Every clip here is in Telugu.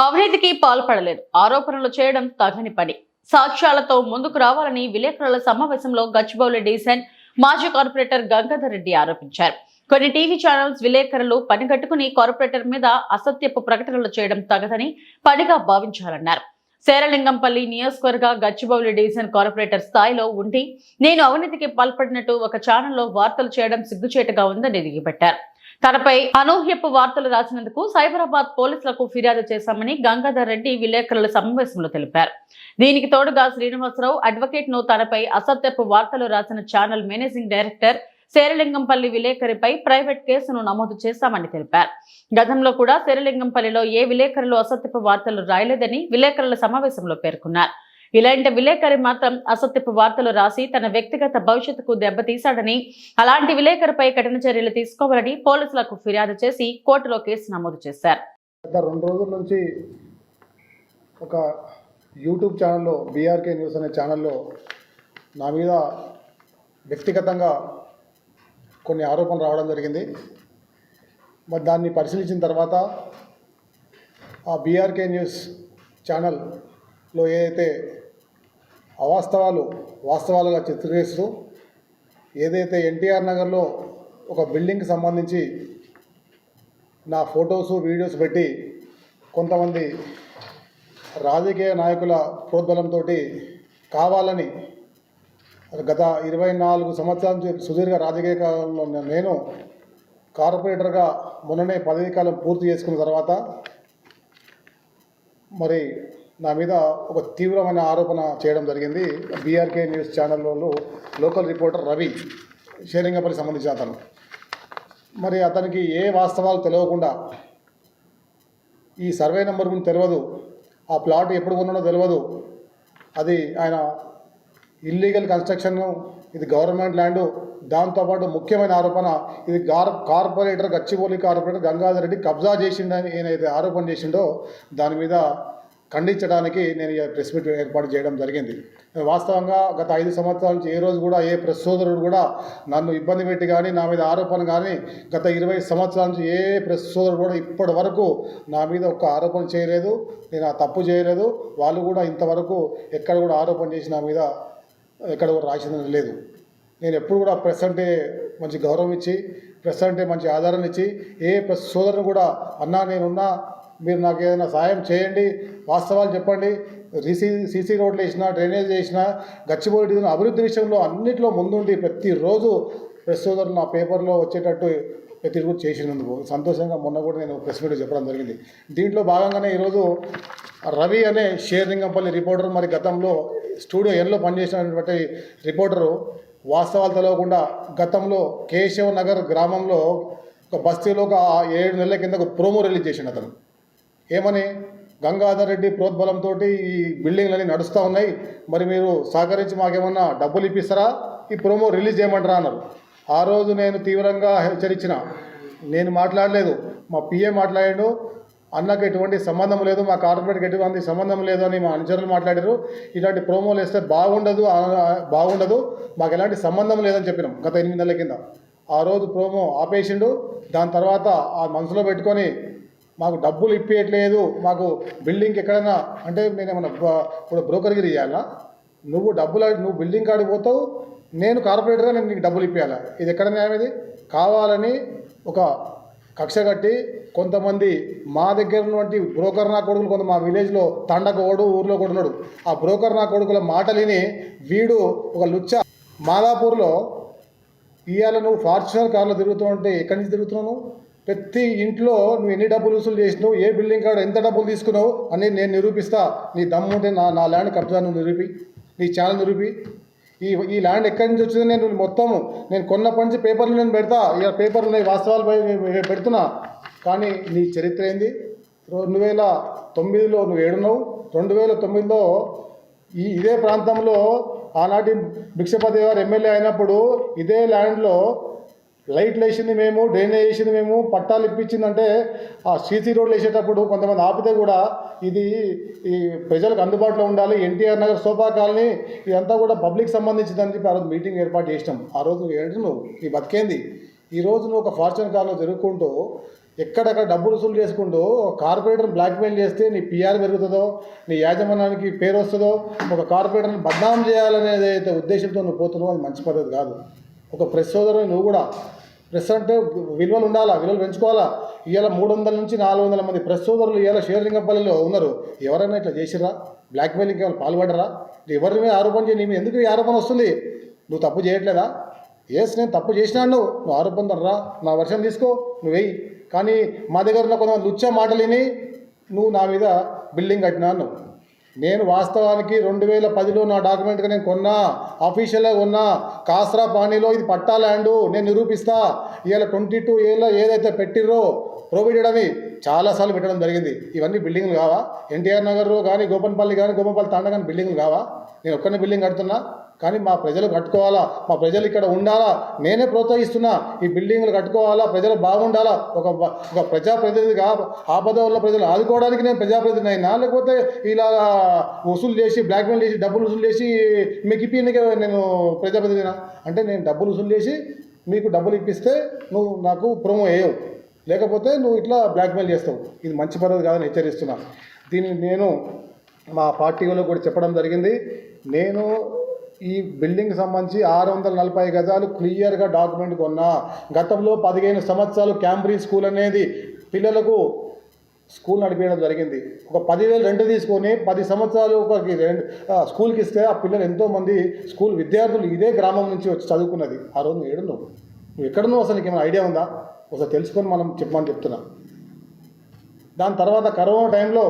అవినీతికి పాల్పడలేదు, ఆరోపణలు చేయడం తగని పని, సాక్ష్యాలతో ముందుకు రావాలని విలేకరుల సమావేశంలో గచ్చిబౌలి డివిజన్ మాజీ కార్పొరేటర్ గంగాధర్ రెడ్డి ఆరోపించారు. కొన్ని టీవీ ఛానల్స్ విలేకరులు పనిగట్టుకుని కార్పొరేటర్ మీద అసత్యపు ప్రకటనలు చేయడం తగదని పనిగా భావించాలన్నారు. శేరలింగంపల్లి నియోజకవర్గ గచ్చిబౌలి డివిజన్ కార్పొరేటర్ స్థాయిలో ఉండి నేను అవినీతికి పాల్పడినట్టు ఒక ఛానల్లో వార్తలు చేయడం సిగ్గుచేటుగా ఉందని దిగిపెట్టారు. తనపై అనూహ్యపు వార్తలు రాసినందుకు సైబరాబాద్ పోలీసులకు ఫిర్యాదు చేశామని గంగాధర్ రెడ్డి విలేకరుల సమావేశంలో తెలిపారు. దీనికి తోడుగా శ్రీనివాసరావు అడ్వకేట్ ను తనపై అసత్యపు వార్తలు రాసిన ఛానల్ మేనేజింగ్ డైరెక్టర్ శేరలింగంపల్లి విలేకరిపై ప్రైవేట్ కేసును నమోదు చేశామని తెలిపారు. గతంలో కూడా శేరలింగంపల్లిలో ఏ విలేకరులు అసత్యపు వార్తలు రాయలేదని విలేకరుల సమావేశంలో పేర్కొన్నారు. ఇలాంటి విలేకరి మాత్రం అసత్యపు వార్తలు రాసి తన వ్యక్తిగత భవిష్యత్తుకు దెబ్బతీశాడని, అలాంటి విలేకరిపై కఠిన చర్యలు తీసుకోవాలని పోలీసులకు ఫిర్యాదు చేసి కోర్టులో కేసు నమోదు చేశారు. గత 2 రోజుల నుంచి ఒక యూట్యూబ్ ఛానల్లో బీఆర్కే న్యూస్ అనే ఛానల్లో నా మీద వ్యక్తిగతంగా కొన్ని ఆరోపణలు రావడం జరిగింది. మరి దాన్ని పరిశీలించిన తర్వాత ఆ బీఆర్కే న్యూస్ ఛానల్లో ఏదైతే వాస్తవాలుగా చిత్రీకరిస్తూ ఏదైతే ఎన్టీఆర్ నగర్లో ఒక బిల్డింగ్కి సంబంధించి నా ఫొటోసు వీడియోస్ పెట్టి కొంతమంది రాజకీయ నాయకుల ప్రోద్బలంతో కావాలని గత 24 సంవత్సరాల నుంచి సుదీర్ఘ రాజకీయ కాలంలో నేను కార్పొరేటర్గా మొన్ననే పదవీ కాలం పూర్తి చేసుకున్న తర్వాత మరి నా మీద ఒక తీవ్రమైన ఆరోపణ చేయడం జరిగింది. బీఆర్కే న్యూస్ ఛానల్లో లోకల్ రిపోర్టర్ రవి, షేరింగపల్లి సంబంధించిన అతను, మరి అతనికి ఏ వాస్తవాలు తెలియకుండా, ఈ సర్వే నెంబర్ గురించి తెలియదు, ఆ ప్లాట్ ఎప్పుడు కొన్నాడో తెలియదు, అది ఆయన ఇల్లీగల్ కన్స్ట్రక్షన్, ఇది గవర్నమెంట్ ల్యాండు, దాంతోపాటు ముఖ్యమైన ఆరోపణ ఇది కార్పొరేటర్ గచ్చిబౌలి కార్పొరేటర్ గంగాధర్ రెడ్డి కబ్జా చేసిండని ఏదైతే ఆరోపణ చేసిండో దాని మీద ఖండించడానికి నేను ప్రెస్ మీట్ ఏర్పాటు చేయడం జరిగింది. వాస్తవంగా గత 5 సంవత్సరాల నుంచి ఏ రోజు కూడా ఏ ప్రెస్ సోదరుడు కూడా నన్ను ఇబ్బంది పెట్టి కానీ నా మీద ఆరోపణ కానీ గత 20 సంవత్సరాల నుంచి ఏ ప్రెస్ సోదరుడు కూడా ఇప్పటి వరకు నా మీద ఒక్క ఆరోపణ చేయలేదు. నేను ఆ తప్పు చేయలేదు. వాళ్ళు కూడా ఇంతవరకు ఎక్కడ కూడా ఆరోపణ చేసి నా మీద ఎక్కడ కూడా రాసిందని లేదు. నేను ఎప్పుడు కూడా ప్రెస్ అంటే మంచి గౌరవం ఇచ్చి, ప్రెస్ అంటే మంచి ఆదరణ ఇచ్చి, ఏ ప్రెస్ సోదరుని కూడా అన్నా నేనున్నా, మీరు నాకు ఏదైనా సాయం చేయండి, వాస్తవాలు చెప్పండి, సీసీ రోడ్లు వేసినా, డ్రైనేజ్ వేసినా, గచ్చిబౌలి డివిజన్ అభివృద్ధి విషయంలో అన్నింటిలో ముందుండి ప్రతిరోజు ప్రెస్ సోదరులు నా పేపర్లో వచ్చేటట్టు ప్రతిరోజు చేసినందుకు సంతోషంగా మొన్న కూడా నేను ప్రెస్ మీట్ చెప్పడం జరిగింది. దీంట్లో భాగంగానే ఈరోజు రవి అనే షేర్లింగంపల్లి రిపోర్టర్, మరి గతంలో స్టూడియో ఎన్లో పనిచేసినటువంటి రిపోర్టరు వాస్తవాలు తెలియకుండా గతంలో కేశవ్ నగర్ గ్రామంలో ఒక బస్తీలో ఒక 7 నెలల కింద ఒక ప్రోమో రిలీజ్ చేసిండు అతను. ఏమని, గంగాధర్ రెడ్డి ప్రోద్బలంతో ఈ బిల్డింగ్లన్నీ నడుస్తూ ఉన్నాయి, మరి మీరు సహకరించి మాకేమన్నా డబ్బులు ఇప్పిస్తారా, ఈ ప్రోమో రిలీజ్ చేయమంటారా అన్నారు. ఆ రోజు నేను తీవ్రంగా హెచ్చరించిన, నేను మాట్లాడలేదు, మా పిఏ మాట్లాడాడు, అన్నకు ఎటువంటి సంబంధం లేదు, మా కార్పొరేట్కి ఎటువంటి సంబంధం లేదు అని మా అనుచరులు మాట్లాడారు. ఇలాంటి ప్రోమోలు వేస్తే బాగుండదు, మాకు ఎలాంటి సంబంధం లేదని చెప్పినాం గత 8 నెలల కింద. ఆ రోజు ప్రోమో ఆపేసిండు. దాని తర్వాత ఆ మనసులో పెట్టుకొని మాకు డబ్బులు ఇప్పించట్లేదు, మాకు బిల్డింగ్కి ఎక్కడైనా అంటే నేనేమన్నా ఇప్పుడు బ్రోకర్గిరి ఇవ్వాలా, నువ్వు బిల్డింగ్ కాడికి పోతావు, నేను కార్పొరేటర్గా నేను నీకు డబ్బులు ఇప్పించాలా, ఇది ఎక్కడ న్యాయం? ఇది కావాలని ఒక కక్ష కట్టి కొంతమంది మా దగ్గర ఉన్నటువంటి బ్రోకర్ నా కొడుకులు, కొంత మా విలేజ్లో తండకోడు ఊర్లో కూడా ఉన్నాడు, ఆ బ్రోకర్ నా కొడుకుల మాటలిని వీడు ఒక లుచ్చ మాదాపూర్లో ఇవాళ నువ్వు ఫార్చునర్ కార్లో తిరుగుతున్నావు, ఎక్కడి నుంచి తిరుగుతున్నావు, ప్రతి ఇంట్లో నువ్వు ఎన్ని డబ్బులు వసూలు చేసినావు, ఏ బిల్డింగ్ కాడ ఎంత డబ్బులు తీసుకున్నావు అని నేను నిరూపిస్తా. నీ దమ్ము ఉంటే నా ల్యాండ్ కబ్జా నువ్వు నిరూపి, నీ ఛానల్ నిరూపి. ఈ ల్యాండ్ ఎక్కడి నుంచి వచ్చింది నేను కొన్నప్పటి నుంచి పేపర్లు నేను పెడతా, ఇక పేపర్లు నేను వాస్తవాలు పెడుతున్నా. కానీ నీ చరిత్ర ఏంది? 2009లో నువ్వు ఏడున్నావు, 2009లో ఇదే ప్రాంతంలో ఆనాటి భిక్షపతి గారు ఎమ్మెల్యే అయినప్పుడు ఇదే ల్యాండ్లో లైట్లు వేసింది మేము, డ్రైనేజ్ వేసింది మేము, పట్టాలు ఇప్పించిందంటే ఆ సీసీ రోడ్లు వేసేటప్పుడు కొంతమంది ఆపితే కూడా ఇది ఈ ప్రజలకు అందుబాటులో ఉండాలి, ఎన్టీఆర్ నగర్ సోఫా కాలనీ ఇదంతా కూడా పబ్లిక్ సంబంధించిందని చెప్పి ఆ రోజు మీటింగ్ ఏర్పాటు చేసినాం. ఆ రోజు ఏంటి నువ్వు నీ బతికేంది? ఈరోజు నువ్వు ఒక ఫార్చునర్ కార్లో తిరుగుకుంటూ ఎక్కడెక్కడ డబ్బులు వసూలు చేసుకుంటూ కార్పొరేటర్ బ్లాక్మెయిల్ చేస్తే నీ పిఆర్ పెరుగుతుందో, నీ యాజమాన్యానికి పేరు వస్తుందో, ఒక కార్పొరేటర్ని బద్నాం చేయాలనేది అయితే ఉద్దేశంతో నువ్వు పోతున్నావు, అది మంచి పద్ధతి కాదు. ఒక ప్రెస్ సోదరు నువ్వు కూడా, ప్రెస్ అంటే విలువలు ఉండాలా, విలువలు పెంచుకోవాలా. ఇవాళ 300 నుంచి 400 మంది ప్రెస్ సోదరులు ఇవాళ షేర్లింగంపల్లిలో ఉన్నారు. ఎవరైనా ఇట్లా చేసిర్రా? బ్లాక్మెయిలింగ్కి ఏమైనా పాల్పడరా? ఎవరి మీద ఆరోపణ చేయి, నీ మీద ఎందుకు ఈ ఆరోపణ వస్తుంది? నువ్వు తప్పు చేయట్లేదా? ఎస్, నేను తప్పు చేసినాను, నువ్వు ఆరోపణ రా, నా వర్షం తీసుకో, నువ్వు వెయ్యి. కానీ మా దగ్గర ఉన్న కొంతమంది లుచ్చ మాటలు విని నువ్వు నా మీద బిల్డింగ్ కట్టినాను. నేను వాస్తవానికి 2010లో నా డాక్యుమెంట్గా నేను కొన్నా, ఆఫీషియల్గా కొన్నా, కాస్రా పానీలో ఇది పట్టా ల్యాండు, నేను నిరూపిస్తా. ఇవాళ 22 ఏళ్ళ ఏదైతే పెట్టిర్రో ప్రొవిడెడ్ అని చాలాసార్లు పెట్టడం జరిగింది. ఇవన్నీ బిల్డింగ్లు కావా? ఎన్టీఆర్ నగర్ కానీ గోపన్పల్లి కానీ గోపన్పల్లి తాండా కానీ బిల్డింగ్లు కావా? నేను ఒక్కనే బిల్డింగ్ కడుతున్నా, కానీ మా ప్రజలు కట్టుకోవాలా, మా ప్రజలు ఇక్కడ ఉండాలా, నేనే ప్రోత్సహిస్తున్నా. ఈ బిల్డింగ్లు కట్టుకోవాలా, ప్రజలు బాగుండాలా. ఒక ప్రజాప్రతినిధిగా ఆపద వల్ల ప్రజలు ఆదుకోవడానికి నేను ప్రజాప్రతినిధి అయినా, లేకపోతే ఇలా వసూలు చేసి బ్లాక్మెయిల్ చేసి డబ్బులు వసూలు చేసి మీకు ఇప్పినకే నేను ప్రజాప్రతినిధినా? అంటే నేను డబ్బులు వసూలు చేసి మీకు డబ్బులు ఇప్పిస్తే నువ్వు నాకు ప్రోమో వేయవు, లేకపోతే నువ్వు ఇట్లా బ్లాక్మెయిల్ చేస్తావు. ఇది మంచి పద్ధతి కాదని హెచ్చరిస్తున్నా. దీన్ని నేను మా పార్టీలో కూడా చెప్పడం జరిగింది. నేను ఈ బిల్డింగ్కి సంబంధించి 640 గజాలు క్లియర్గా డాక్యుమెంట్ కొన్నా. గతంలో 15 సంవత్సరాలు క్యాంబ్రిడ్జ్ స్కూల్ అనేది పిల్లలకు స్కూల్ నడిపేయడం జరిగింది. ఒక 10,000 రెంట్ తీసుకొని 10 సంవత్సరాలు ఒకరికి స్కూల్కి ఇస్తే ఆ పిల్లలు ఎంతోమంది స్కూల్ విద్యార్థులు ఇదే గ్రామం నుంచి వచ్చి చదువుకున్నది. ఆ రోజు నువ్వు నువ్వు ఎక్కడున్నావు, అసలు నీకు ఏమైనా ఐడియా ఉందా? ఒకసారి తెలుసుకొని మనం చెప్పమని చెప్తున్నా. దాని తర్వాత కరోనా టైంలో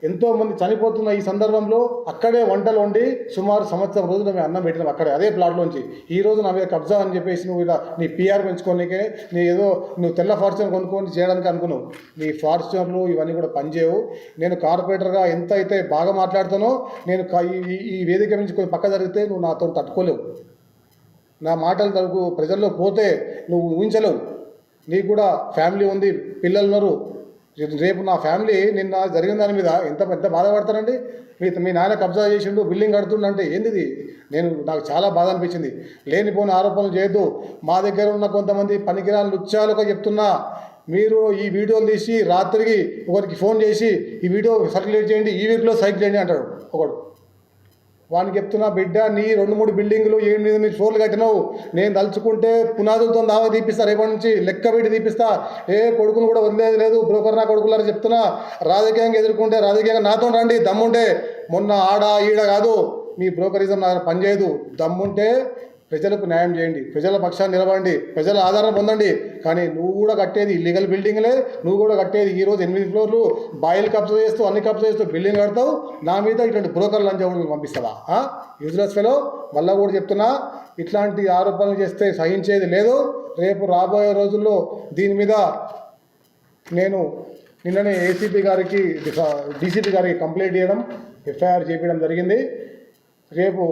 ఎంతోమంది చనిపోతున్న ఈ సందర్భంలో అక్కడే వంటలు వండి సుమారు సంవత్సరం రోజులు మేము అన్నం పెట్టినాం అక్కడే, అదే ప్లాట్లోంచి. ఈ రోజు నా మీద కబ్జా అని చెప్పేసి నువ్వు ఇలా నీ పిఆర్ పెంచుకోనికే నీ ఏదో నువ్వు తెల్ల ఫార్చునర్ కొనుక్కొని చేయడానికి అనుకున్నావు. నీ ఫార్చునర్లు ఇవన్నీ కూడా పనిచేయవు. నేను కార్పొరేటర్గా ఎంత అయితే బాగా మాట్లాడుతానో, నేను ఈ వేదిక నుంచి కొంచెం పక్క జరిగితే నువ్వు నాతో తట్టుకోలేవు. నా మాటలు తరకు ప్రజల్లో పోతే నువ్వు ఊహించలేవు. నీకు కూడా ఫ్యామిలీ ఉంది, పిల్లలు ఉన్నారు. రేపు నా ఫ్యామిలీ నిన్న జరిగిన దాని మీద ఎంత బాధపడతానండి. మీ నాన్న కబ్జా చేసిండు, బిల్డింగ్ కడుతుండంటే ఏంది? నాకు చాలా బాధ అనిపించింది. లేనిపోని ఆరోపణలు చేయొద్దు. మా దగ్గర ఉన్న కొంతమంది పనికిరాని లుచ్చాలుగా చెప్తున్నా, మీరు ఈ వీడియోలు తీసి రాత్రికి ఒకరికి ఫోన్ చేసి ఈ వీడియో సర్క్యులేట్ చేయండి, ఈ వీక్లో సైకిల్ చేయండి అంటాడు ఒకడు. వానికి చెప్తున్నా, బిడ్డ నీ 2-3 బిల్డింగులు 8-8 ఫ్లోర్లు కట్టినావు, నేను తలుచుకుంటే పునాదులతో దావా తీపిస్తా, రేపటి నుంచి లెక్క పెట్టి తీపిస్తా. కొడుకును కూడా వదిలేదు లేదు, బ్రోకర్ నా కొడుకులారా చెప్తున్నా. రాజకీయంగా ఎదుర్కొంటే రాజకీయంగా నాతో రండి, దమ్ముంటే. మొన్న ఆడ ఈడ కాదు, మీ బ్రోకరిజం నా పనిచేయదు. దమ్ముంటే ప్రజలకు న్యాయం చేయండి, ప్రజల పక్షాన్ని నిలబడండి, ప్రజల ఆదరణ పొందండి. కానీ నువ్వు కూడా కట్టేది ఇల్లీగల్ బిల్డింగ్లే, నువ్వు కూడా కట్టేది ఈరోజు 8 ఫ్లోర్లు బాయిల్ కబ్జా చేస్తూ అన్ని కబ్జా చేస్తూ బిల్డింగ్ కడతావు. నా మీద ఇట్లాంటి బ్రోకర్ లంచం పంపిస్తావా? Useless fellow. మళ్ళీ కూడా చెప్తున్నా, ఇట్లాంటి ఆరోపణలు చేస్తే సహించేది లేదు. రేపు రాబోయే రోజుల్లో దీని మీద నేను నిన్ననే ఏసీపీ గారికి డీసీపీ గారికి కంప్లైంట్ చేయడం, ఎఫ్ఐఆర్ చేపించడం జరిగింది. రేపు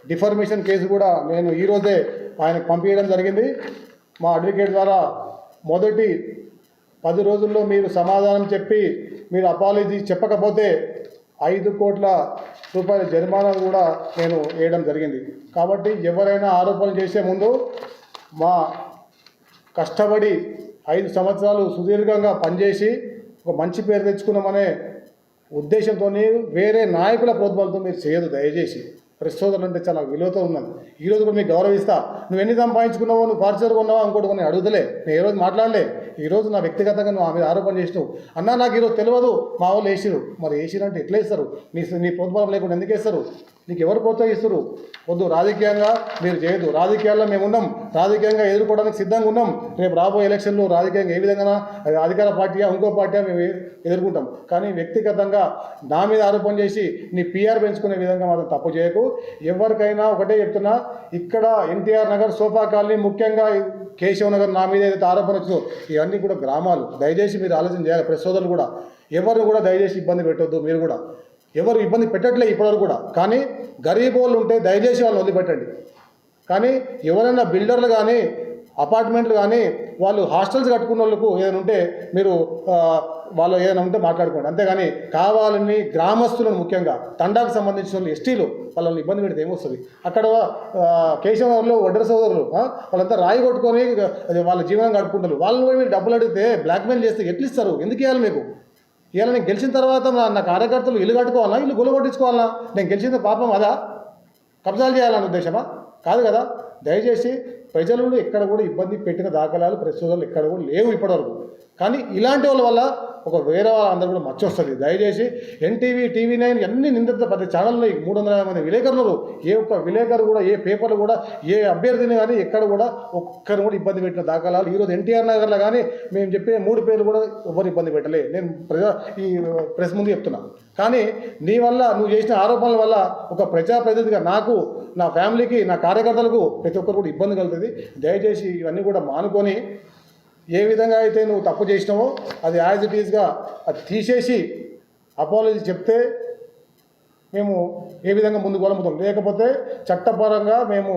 డిఫర్మేషన్ కేసు కూడా నేను ఈరోజే ఆయనకు పంపించడం జరిగింది. మా అడ్వకేట్ ద్వారా మొదటి 10 రోజుల్లో మీరు సమాధానం చెప్పి మీరు అపాలజీ చెప్పకపోతే 5 కోట్ల రూపాయల జరిమానా కూడా నేను వేయడం జరిగింది. కాబట్టి ఎవరైనా ఆరోపణలు చేసే ముందు మా కష్టపడి 5 సంవత్సరాలు సుదీర్ఘంగా పనిచేసి ఒక మంచి పేరు తెచ్చుకున్నామనే ఉద్దేశంతో వేరే నాయకుల ప్రోద్బలంతో మీరు చేయదు. దయచేసి ప్రెస్ సోదరులు అంటే చాలా విలువతో ఉన్నాను. ఈరోజు కూడా మీకు గౌరవిస్తా. నువ్వు ఎన్ని సంపాదించుకున్నావో, నువ్వు ఫార్చునర్ కొన్నావా, ఇంకోటి కొన్ని అడుగుతలే. నేను ఏ రోజు మాట్లాడలే. ఈరోజు నా వ్యక్తిగతంగా నువ్వు ఆమె ఆరోపణ చేసినావు. అన్నా నాకు ఈరోజు తెలియదు, మా వాళ్ళు వేసిరు. మరి వేసిరంటే ఎట్లా వేస్తారు? నీ ప్రోత్సాహం లేకుండా ఎందుకు వేస్తారు? నీకు ఎవరు ప్రోత్సహిస్తారు? వద్దు, రాజకీయంగా మీరు చేయదు. రాజకీయాల్లో మేము ఉన్నాం, రాజకీయంగా ఎదుర్కోవడానికి సిద్ధంగా ఉన్నాం. రేపు రాబోయే ఎలక్షన్లో రాజకీయంగా ఏ విధంగా అధికార పార్టీయా ఇంకో పార్టీయా మేము ఎదుర్కొంటాం. కానీ వ్యక్తిగతంగా నా మీద ఆరోపణ చేసి నీ పిఆర్ పెంచుకునే విధంగా మాత్రం తప్పు చేయకు. ఎవరికైనా ఒకటే చెప్తున్నా, ఇక్కడ ఎన్టీఆర్ నగర్, సోఫా కాలనీ, ముఖ్యంగా కేశవ్ నగర్ నా మీద ఏదైతే ఆరోపణ వచ్చిందో ఇవన్నీ కూడా గ్రామాలు. దయచేసి మీరు ఆలోచన చేయాలి. ప్రెస్ సోదరులు కూడా ఎవరిని కూడా దయచేసి ఇబ్బంది పెట్టొద్దు. మీరు కూడా ఎవరు ఇబ్బంది పెట్టట్లే ఇప్పటివరకు కూడా. కానీ గరీబ్ వాళ్ళు ఉంటే దయచేసి వాళ్ళని వదిలిపెట్టండి. కానీ ఎవరైనా బిల్డర్లు కానీ అపార్ట్మెంట్లు కానీ వాళ్ళు హాస్టల్స్ కట్టుకున్న వాళ్ళకు ఏదైనా ఉంటే మీరు వాళ్ళు ఏదైనా ఉంటే మాట్లాడుకోండి. అంతేగాని కావాలని గ్రామస్తులను ముఖ్యంగా తండాకు సంబంధించిన వాళ్ళు ఎస్టీలు వాళ్ళని ఇబ్బంది పెడితే ఏమొస్తుంది? అక్కడ కేశవరావులు వడ్డర సోదరులు వాళ్ళంతా రాయి కొట్టుకొని వాళ్ళ జీవనం గడుపుకుంటారు. వాళ్ళని పోయి మీరు డబ్బులు అడిగితే బ్లాక్మెయిల్ చేస్తే ఎట్లు ఇస్తారు? ఎందుకు ఇవ్వాలి మీకు? ఇవాళ నేను గెలిచిన తర్వాత నా కార్యకర్తలు ఇల్లు కట్టుకోవాలా, ఇల్లు గులగొట్టించుకోవాలా? నేను గెలిచిన పాపం అదా? కబ్జాలు చేయాలన్న ఉద్దేశమా? కాదు కదా. దయచేసి ప్రజలను ఎక్కడ కూడా ఇబ్బంది పెట్టిన దాఖలాలు ప్రస్తుతాలు ఎక్కడ కూడా లేవు ఇప్పటివరకు. కానీ ఇలాంటి వాళ్ళ వల్ల ఒక వేరే వాళ్ళందరూ కూడా మచ్చ వస్తుంది. దయచేసి ఎన్టీవీ, టీవీ9 అన్ని నిందిత ప్రతి ఛానల్లో 350 మంది విలేకరులు, ఏ ఒక్క విలేకరు కూడా, ఏ పేపర్లు కూడా, ఏ అభ్యర్థిని కానీ ఎక్కడ కూడా ఒక్కరు కూడా ఇబ్బంది పెట్టిన దాఖలాలు ఈరోజు ఎన్టీఆర్ నగర్లో కానీ మేము చెప్పే 3 పేర్లు కూడా ఎవరు ఇబ్బంది పెట్టలే. నేను ఈ ప్రెస్ ముందు చెప్తున్నా. కానీ నీ వల్ల నువ్వు చేసిన ఆరోపణల వల్ల ఒక ప్రజాప్రతినిధిగా నాకు, నా ఫ్యామిలీకి, నా కార్యకర్తలకు ప్రతి ఒక్కరు కూడా ఇబ్బంది కలుగుతుంది. దయచేసి ఇవన్నీ కూడా మానుకొని ఏ విధంగా అయితే నువ్వు తప్పు చేసినావో అది యాజ్ ఇట్ ఈజ్గా అది తీసేసి అపాలజీ చెప్తే మేము ఏ విధంగా ముందుకు వెళ్ళముతాం. లేకపోతే చట్టపరంగా మేము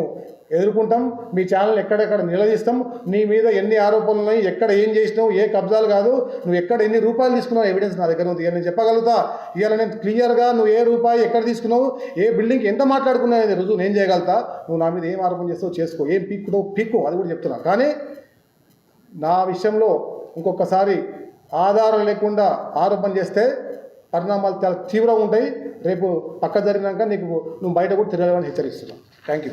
ఎదుర్కొంటాం. మీ ఛానల్ ఎక్కడెక్కడ నిలదీస్తాం. నీ మీద ఎన్ని ఆరోపణలు ఉన్నాయి, ఎక్కడ ఏం చేసినావు, ఏ కబ్జాలు కాదు, నువ్వు ఎక్కడ ఎన్ని రూపాయలు తీసుకున్నావు ఎవిడెన్స్ నా దగ్గర ఉంది. నేను చెప్పగలుగుతా. ఇవాళ నేను క్లియర్గా నువ్వు ఏ రూపాయి ఎక్కడ తీసుకున్నావు, ఏ బిల్డింగ్కి ఎంత మాట్లాడుకున్నావు అనేది రుజువు నేను చేయగలుగుతా. నువ్వు నా మీద ఏం ఆరోపణ చేస్తావు చేసుకో, ఏం పీక్కు అది కూడా చెప్తున్నా. కానీ నా విషయంలో ఇంకొకసారి ఆధారం లేకుండా ఆరోపణ చేస్తే పరిణామాలు చాలా తీవ్రంగా ఉంటాయి. రేపు పక్క జరిగినాక నువ్వు బయట కూడా తిరగలేవని హెచ్చరిస్తున్నాను. Thank you.